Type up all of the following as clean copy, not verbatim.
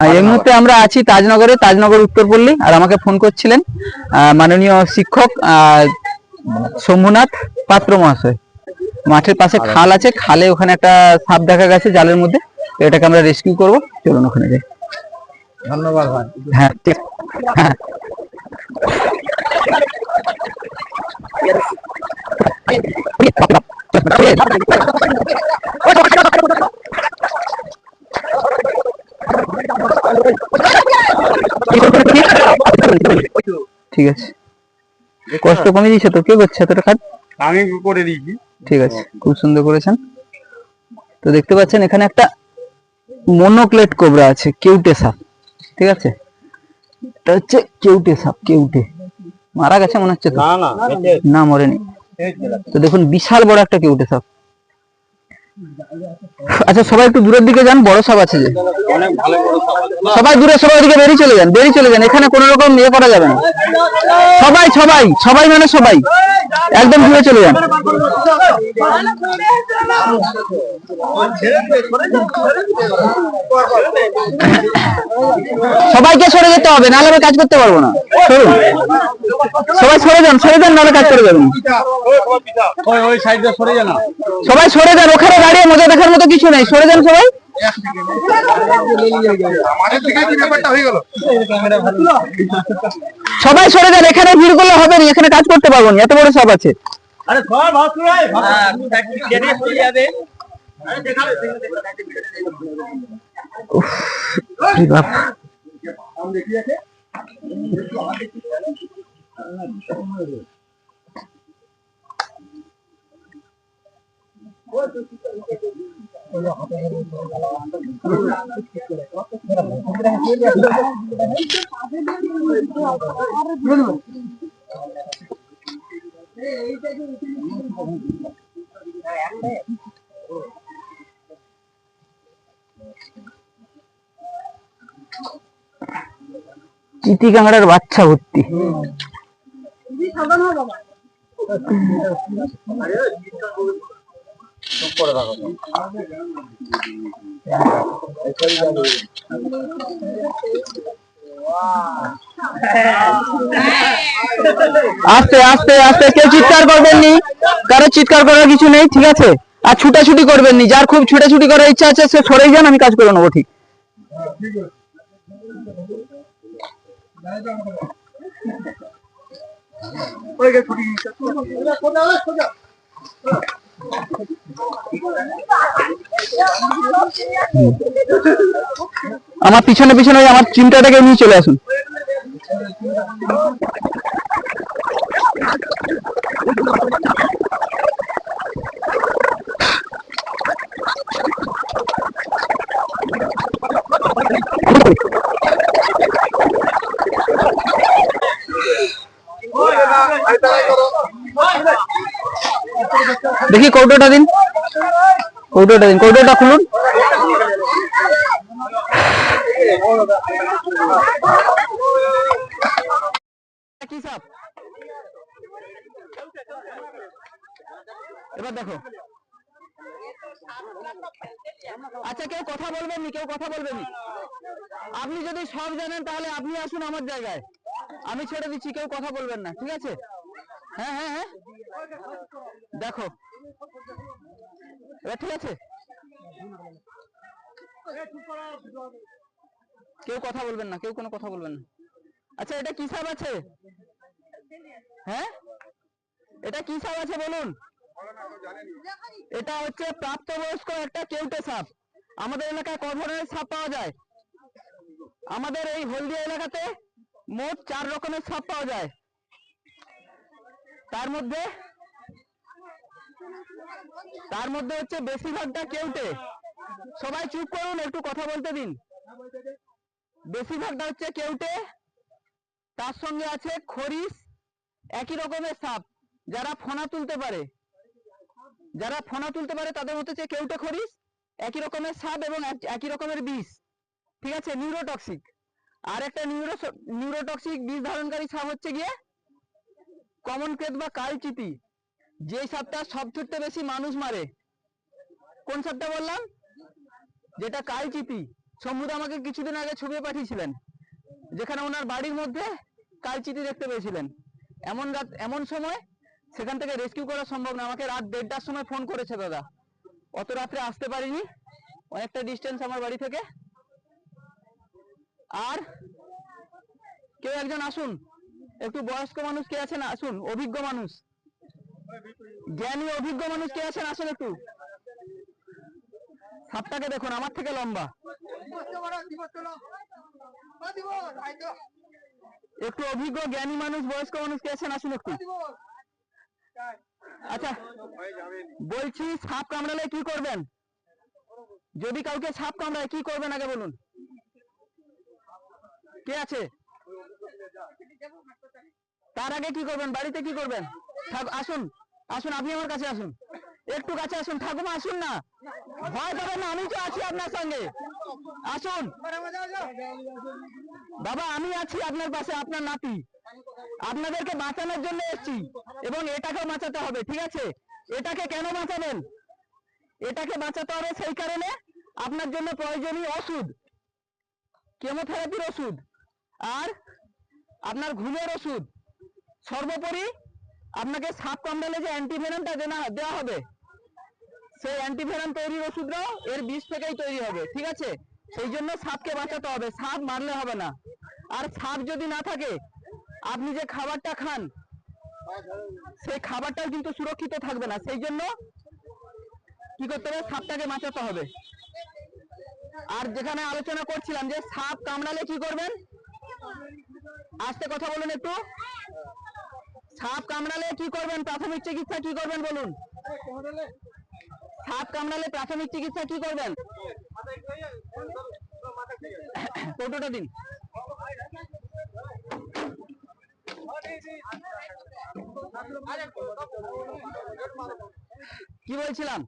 এই মুহূর্তে আমরা আছি তাজনগরে, তাজনগর উত্তরপল্লী। আর আমাকে ফোন করছিলেন মাননীয় শিক্ষক শম্ভুনাথ পাত্র মহাশয়। মাঠের পাশে খাল আছে, খালে ওখানে একটা সাপ দেখা গেছে জালের মধ্যে, এটাকে আমরা রেস্কিউ করবো। চলুন ওখানে যাই। ধন্যবাদ ভাই। হ্যাঁ ঠিক। হ্যাঁ ঠিক আছে, কষ্ট কমে দিয়েছে তো? কে করছে এতটা কাজ? আমি করে দিয়েছি। ঠিক আছে, খুব সুন্দর করেছেন। তো দেখতে পাচ্ছেন এখানে একটা মনোক্লেট কোবরা আছে, কেউটে সাপ। ঠিক আছে, এটা হচ্ছে কেউটে সাপ। কেউটে মারা গেছে মনে হচ্ছে তো? না মরেনি। তো দেখুন বিশাল বড় একটা কেউটে সাপ। আচ্ছা সবাই একটু দূরের দিকে যান, বড় সাপ আছে যে। সবাই দূরে, সবাই ওদিকে বেরিয়ে চলে যান, বেরিয়ে চলে যান। এখানে কোনো রকম ইয়ে করা যাবে না। সবাই সবাই সবাই মানে সবাই একদম দূরে চলে যান। সবাইকে সরে যেতে হবে, নাহলে আমি কাজ করতে পারবো না। সরুন সবাই, সরে যান, সরে যান, নাহলে কাজ করে যাবেন। সবাই সরে যান, ওখানে দাঁড়িয়ে মজা দেখার মতো কিছু নেই। সরে যান সবাই। সবাই সরে যান, এখানে ভিড় করলে হবে না, এখানে কাজ করতে পারবো না, এত বড় সাপ আছে। চিতি কাঁকড়ার বাচ্চা ভর্তি। আস্তে আস্তে আস্তে, কেউ চিৎকার করবেন নি, কারো চিৎকার করার কিছু নেই। ঠিক আছে, আর ছুটাছুটি করবেন নি। যার খুব ছুটাছুটি করার ইচ্ছা আছে সে সরেই যান, আমি কাজ করে নেবো। ঠিক আমার পিছনে পিছনে আমার চিন্তাটাকে নিয়ে চলে আসুন। দেখি কৌটোটা দিন, কৌটোটা দিন, কৌটোটা খুলুন। কি সাপ? এবার দেখো। আচ্ছা কেউ কথা বলবেন নি, কেউ কথা বলবেন নি। আপনি যদি সব জানেন তাহলে আপনি আসুন আমার জায়গায়, আমি ছেড়ে দিচ্ছি, কেউ কথা বলবেন না। ঠিক আছে? হ্যাঁ হ্যাঁ হ্যাঁ, দেখো এবার ঠিক আছে, কেউ কথা বলবেন না, কেউ কোনো কথা বলবেন না। আচ্ছা এটা কি সাপ আছে? হ্যাঁ এটা কি সাপ আছে বলুন? এটা হচ্ছে প্রাপ্তবয়স্ক একটা কেউটে সাপ। আমাদের এলাকায় কত ধরনের সাপ পাওয়া যায়? আমাদের এই হলদিয়া এলাকাতে মোট 4 রকমের সাপ পাওয়া যায়। তার মধ্যে হচ্ছে বেশিরভাগটা কেউটে। সবাই চুপ করুন, একটু কথা বলতে দিন। বেশিরভাগটা হচ্ছে কেউটে, তার সঙ্গে আছে খরিস, একই রকমের সাপ। যারা ফোনা তুলতে পারে, তাদের মধ্যে হচ্ছে কেউটে খরিস, একই রকমের সাপ এবং একই রকমের বিষ। ঠিক আছে, নিউরোটক্সিক। আর একটা নিউরোটক্সিক বিষ ধারণকারী সাপ হচ্ছে গিয়ে কমন ক্রেট বা কালচিতি, যে সাপটা সবথেকে বেশি মানুষ মারে। কোন সাপটা বললাম? যেটা কালচিতি, শম্ভুদা আমাকে কিছুদিন আগে ছবি পাঠিয়েছিলেন, যেখানে ওনার বাড়ির মধ্যে কালচিতি দেখতে পেয়েছিলেন। এমন সময় সেখান থেকে রেস্কিউ করা সম্ভব না। আমাকে রাত 1:30টার সময় ফোন করেছে দাদা, অত রাত্রে আসতে পারিনি, অনেকটা ডিস্টেন্স আমার বাড়ি থেকে। আর কেউ একজন আসুন, একটু বয়স্ক মানুষ কে আছেন আসুন, অভিজ্ঞ মানুষ, জ্ঞানী অভিজ্ঞ মানুষ কে আছেন আসুন একটু। সাপটাকে দেখুন, আমার থেকে লম্বা। একটু অভিজ্ঞ জ্ঞানী মানুষ, বয়স্ক মানুষ কে আছেন আসুন একটু। আচ্ছা, বলছি সাপ কামড়ালে কি করবেন? যদি কাউকে সাপ কামড়ায় কি করবেন আগে বলুন। কে আছে? তার আগে কি করবেন? বাড়িতে কি করবেন? আসুন আসুন, আপনি আমার কাছে আসুন, একটু কাছে আসুন। ঠাকুমা আসুন না, ভয় পাবেন না, আমি তো আছি আপনার সঙ্গে। আসুন বাবা, আমি আছি আপনার পাশে, আপনার নাতি। আপনাদেরকে বাঁচানোর জন্য এসেছি এবং এটাকেও বাঁচাতে হবে, ঠিক আছে? এটাকে কেন বাঁচাবেন? এটাকে বাঁচাতে হবে সেই কারণে আপনার জন্য প্রয়োজনীয় ওষুধ, কেমোথেরাপির ওষুধ, আর আপনার ঘুমের ওষুধ। সর্বোপরি আপনাকে সাপ কামড়ালে যে অ্যান্টিভেনামটা দেওয়া হবে, সেই অ্যান্টিভেনাম তৈরির ওষুধটাও এর বিষ থেকেই তৈরি হবে, ঠিক আছে? সেই জন্য সাপকে বাঁচাতে হবে, সাপ মারলে হবে না। আর সাপ যদি না থাকে, আপনি যে খাবারটা খান সেই খাবারটাও কিন্তু সুরক্ষিত থাকবে না। সেই জন্য কি করতে হবে? সাপটাকে বাঁচাতে হবে। আর যেখানে আলোচনা করছিলাম যে সাপ কামড়ালে কি করবেন, আস্তে কথা বলুন একটু। সাপ কামড়ালে কি করবেন? প্রাথমিক চিকিৎসা কি করবেন বলুন। সাপ কামড়ালে প্রাথমিক চিকিৎসা কি করবেন? কৌটোটা দিন। কি বলছিলাম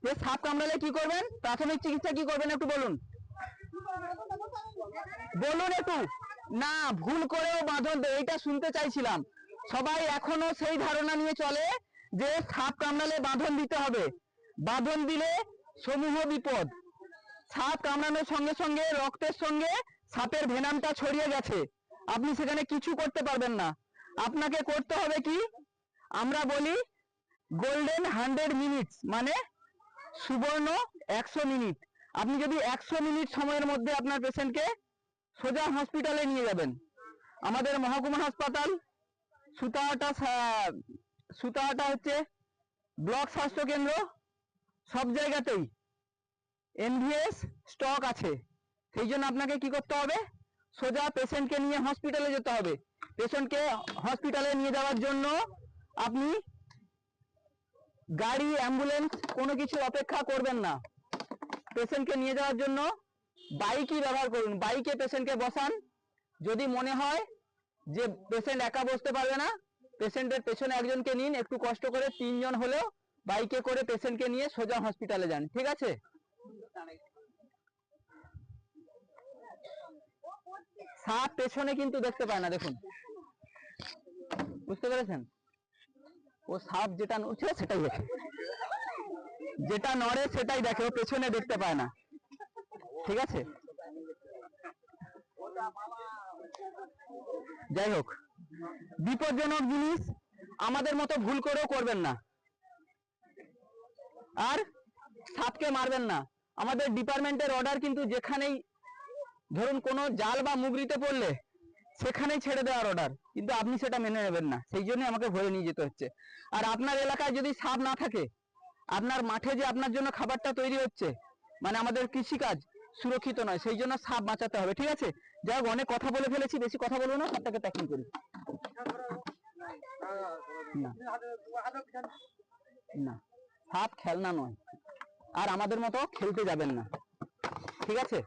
যে সাপ কামড়ালে কি করবেন, প্রাথমিক চিকিৎসা কি করবেন একটু বলুন। বলুন একটু। না, ভুল করেও বাঁধন দেয়, এটা শুনতে চাইছিলাম। সবাই এখনো সেই ধারণা নিয়ে চলে যে সাপ কামড়ালে বাঁধন দিতে হবে, বাঁধন দিলে সমূহ বিপদ। সাপ কামড়ানোর সঙ্গে সঙ্গে রক্তের সঙ্গে সাপের ভেনামটা ছড়িয়ে গেছে, আপনি সেখানে কিছু করতে পারবেন না। আপনাকে করতে হবে কি, আমরা বলি গোল্ডেন 100 মিনিটস, মানে সুবর্ণ 100 মিনিট। আপনি যদি 100 মিনিট সময়ের মধ্যে আপনার পেশেন্টকে সোজা হসপিটালে নিয়ে যাবেন। আমাদের মহকুমা হাসপাতাল, সুতাহাটা হচ্ছে ব্লক স্বাস্থ্য কেন্দ্র, সব জায়গাতেই এনভিএস স্টক আছে। সেই জন্য আপনাকে কি করতে হবে, সোজা পেশেন্টকে নিয়ে হসপিটালে যেতে হবে। পেশেন্টকে হসপিটালে নিয়ে যাওয়ার জন্য আপনি গাড়ি, অ্যাম্বুলেন্স কোনো কিছু অপেক্ষা করবেন না। পেশেন্টকে নিয়ে যাওয়ার জন্য বাইকই ব্যবহার করুন। বাইকে পেশেন্টকে বসান। যদি মনে হয় যে পেশেন্ট একা বসতে পারবে না, পেশেন্টের পেছনে একজনকে নিন, একটু কষ্ট করে 3 জন হলেও বাইকে করে পেশেন্টকে নিয়ে সোজা হসপিটালে যান, ঠিক আছে? সাপ পেছনে কিন্তু দেখতে পায় না, দেখুন, বুঝতে পেরেছেন? ও সাপ যেটা নড়ছে সেটাই দেখে, যেটা নড়ে সেটাই দেখে, ও পেছনে দেখতে পায় না, ঠিক আছে? যাই হোক, বিপজ্জনক জিনিস আমাদের মতো ভুল করেও করবেন না। আর সাপকে মারবেন না। আমাদের ডিপার্টমেন্টের অর্ডার কিন্তু যেখানেই ধরুন কোনো জাল বা মুগরিতে পড়লে সেখানেই ছেড়ে দেওয়ার অর্ডার, কিন্তু আপনি সেটা মেনে নেবেন না, সেই জন্য আমাকে ভয়ে নিয়ে যেতে হচ্ছে। আর আপনার এলাকায় যদি সাপ না থাকে, আপনার মাঠে যে আপনার জন্য খাবারটা তৈরি হচ্ছে, মানে আমাদের কৃষিকাজ সুরক্ষিত নয়, সেই জন্য সাপ বাঁচাতে হবে, ঠিক আছে? যাই হোক, অনেক কথা বলে ফেলেছি, বেশি কথা বলবো না, সাপটাকে প্যাকিং করি। না, সাপ খেলনা নয়, আর আমাদের মতো খেলতে যাবেন না, ঠিক আছে?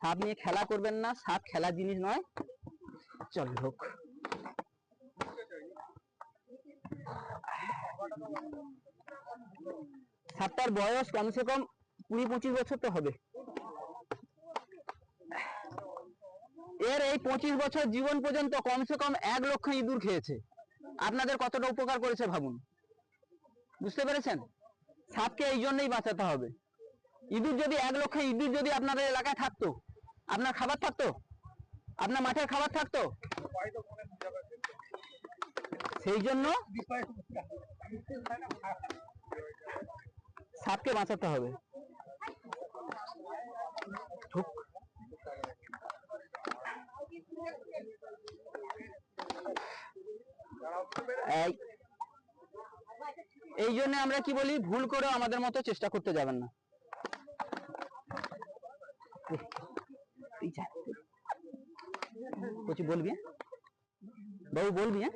সাপ নিয়ে খেলা করবেন না, সাপ খেলার জিনিস নয়। চল হোক। সাপটার বয়স কমসে কম 20-25 বছর তো হবে। এর এই 25 বছর জীবন পর্যন্ত কমসে কম 1 লক্ষ ইঁদুর খেয়েছে। আপনাদের কতটা উপকার করেছে ভাবুন, বুঝতে পেরেছেন? সাপকে এই জন্যই বাঁচাতে হবে। ইঁদুর যদি 1 লক্ষ ইঁদুর যদি আপনাদের এলাকায় থাকতো, আপনার খাবার থাকতো, আপনার মাঠের খাবার থাকতো। সেই জন্য সাপকে বাঁচাতে হবে। এই জন্য আমরা কি বলি, ভুল করে আমাদের মতো চেষ্টা করতে যাবেন না। कुछ बोल भी है बाबू, बोल भी है।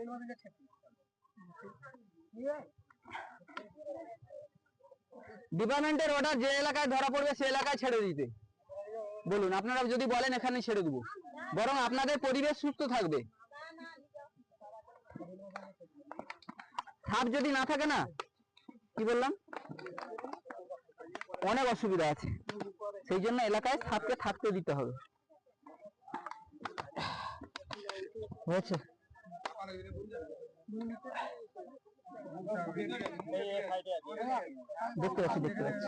ডিপার্টমেন্টের অর্ডার যে এলাকায় ধরা পড়বে সেই এলাকায় ছেড়ে দিতে বলুন। আপনারা যদি বলেন এখানে ছেড়ে দেবো, বরং আপনাদের পরিবেশ সুস্থ থাকবে। সাপ যদি না থাকে না, কি বললাম, অনেক অসুবিধা আছে। সেই জন্য এলাকায় সাপকে থাকতে দিতে হবে। হয়েছে? দেখতে পাচ্ছি, দেখতে পাচ্ছি।